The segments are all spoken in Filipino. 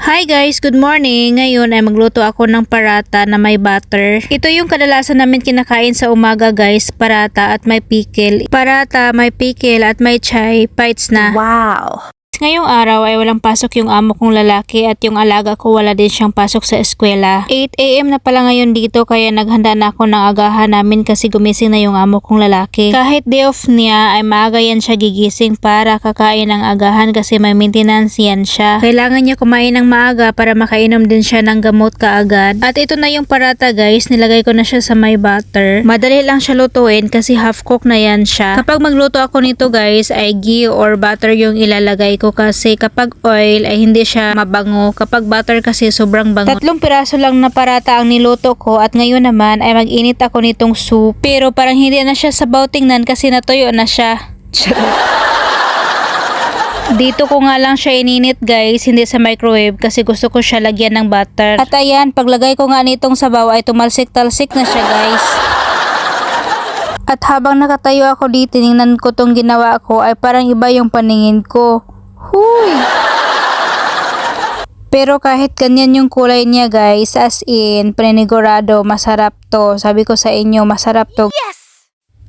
Hi guys, good morning. Ngayon ay magluto ako ng parata na may butter. Ito yung kadalasan namin kinakain sa umaga guys, parata at may pickle. Parata, may pickle at may chai, bites na. Wow! Ngayong araw ay walang pasok yung amo kong lalaki at yung alaga ko wala din siyang pasok sa eskwela. 8 AM na pala ngayon dito kaya naghanda na ako ng agahan namin kasi gumising na yung amo kong lalaki. Kahit day off niya ay maaga yan siya gigising para kakain ng agahan kasi may maintenance yan siya. Kailangan niya kumain ng maaga para makainom din siya ng gamot kaagad. At ito na yung parata guys, nilagay ko na siya sa may butter. Madali lang siya lutuin kasi half cook na yan siya. Kapag magluto ako nito guys ay ghee or butter yung ilalagay ko kasi kapag oil ay hindi siya mabango. Kapag butter kasi sobrang bango. 3 piraso lang na parata ang niluto ko at ngayon naman ay mag-init ako nitong soup. Pero parang hindi na siya sabaw tingnan kasi natuyo na siya. Dito ko nga lang siya ininit guys, hindi sa microwave kasi gusto ko siya lagyan ng butter. At ayan, paglagay ko nga nitong sabaw ay tumalsik-talsik na siya guys. At habang nakatayo ako dito, tingnan ko tong ginawa ko ay parang iba yung paningin ko. Huy! Pero kahit ganyan yung kulay niya guys, as in, panigurado, masarap to. Sabi ko sa inyo, masarap to. Yes!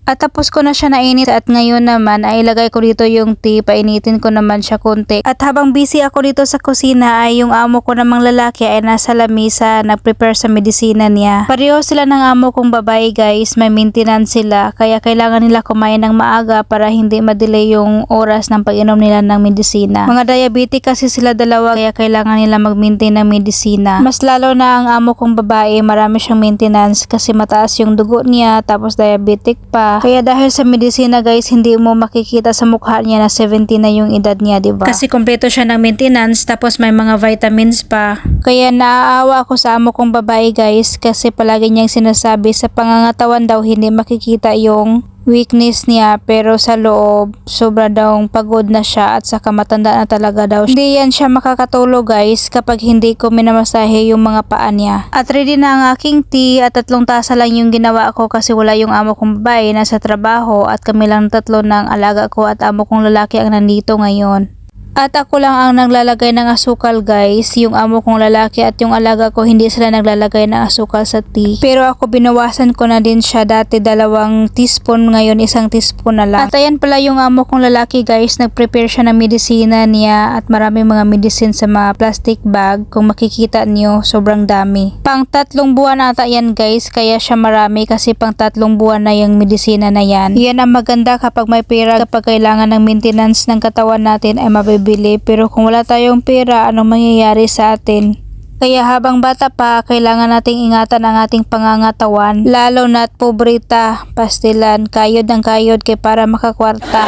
At tapos ko na siya nainit at ngayon naman ay ilagay ko dito yung tea, painitin ko naman siya konti. At habang busy ako dito sa kusina ay yung amo ko namang lalaki ay nasa lamisa nag-prepare sa medisina niya. Pareho sila ng amo kong babae guys, may maintenance sila kaya kailangan nila kumain ng maaga para hindi ma-delay yung oras ng pag-inom nila ng medisina. Mga diabetic kasi sila dalawa kaya kailangan nila mag-maintain ng medisina. Mas lalo na ang amo kong babae, marami siyang maintenance kasi mataas yung dugo niya tapos diabetic pa. Kaya dahil sa medisina guys, hindi mo makikita sa mukha niya na 70 na yung edad niya, diba? Kasi kompleto siya ng maintenance tapos may mga vitamins pa. Kaya naaawa ako sa amo kong babae guys kasi palagi niyang sinasabi sa pangangatawan daw hindi makikita yung weakness niya pero sa loob sobra daw pagod na siya at saka matanda na talaga daw. Hindi yan siya makakatulog guys kapag hindi ko minamasahe yung mga paa niya. At ready na ang aking tea at 3 tasa lang yung ginawa ko kasi wala yung amo kong babae nasa trabaho at kami lang 3 ng alaga ko at amo kong lalaki ang nandito ngayon. At ako lang ang naglalagay ng asukal guys, yung amo kong lalaki at yung alaga ko hindi sila naglalagay ng asukal sa tea. Pero ako binawasan ko na din siya, dati 2 teaspoon, ngayon 1 teaspoon na lang. At ayan pala yung amo kong lalaki guys, nagprepare siya ng medisina niya at marami mga medicine sa mga plastic bag. Kung makikita niyo, sobrang dami. Pang 3 buwan ata yan guys, kaya siya marami kasi pang 3 buwan na yung medisina na yan. Yan ang maganda kapag may pera, kapag kailangan ng maintenance ng katawan natin ay mabibili. Pero kung wala tayong pera, anong mangyayari sa atin? Kaya habang bata pa, kailangan nating ingatan ang ating pangangatawan. Lalo na't pobrita, pastilan, kayod ng kayod kay para makakwarta.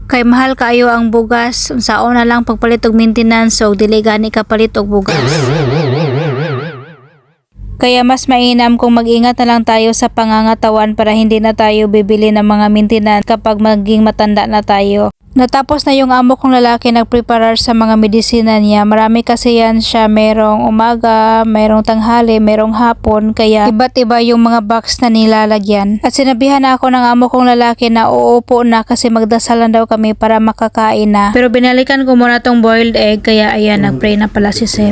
Kay mahal kayo ang bugas, unsaon na lang pagpalit og maintenance o dili gani ka palit og bugas. Kaya mas mainam kung mag-ingat na lang tayo sa pangangatawan para hindi na tayo bibili ng mga maintenance kapag maging matanda na tayo. Natapos na yung amo kong lalaki nagpreparar sa mga medisina niya. Marami kasi yan siya, merong umaga, merong tanghali, merong hapon, kaya iba't iba yung mga box na nilalagyan. At sinabihan na ako ng amo kong lalaki na uupo na kasi magdasal lang daw kami para makakain na. Pero binalikan ko muna tong boiled egg kaya ayan, nagpray na pala si sir.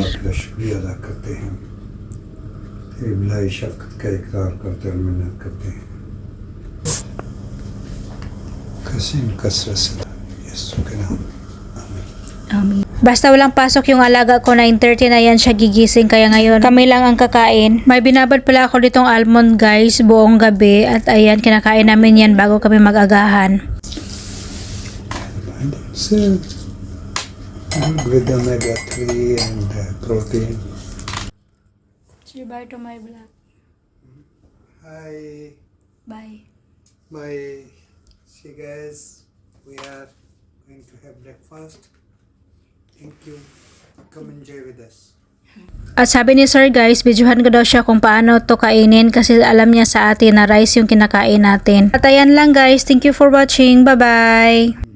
Amen. Basta walang pasok yung alaga ko, 9:30 na yan siya gigising kaya ngayon kami lang ang kakain. May binabad pala ako ditong almond guys buong gabi at ayan kinakain namin yan bago kami mag-agahan. So, with omega 3 and protein. Say bye to my vlog. Hi. Bye. Bye. See guys, we are going to have breakfast. Thank you. Come enjoy with us. At sabi ni sir guys, videohan ko daw siya kung paano to kainin kasi alam niya sa atin na rice yung kinakain natin. At ayan lang guys, thank you for watching. Bye bye!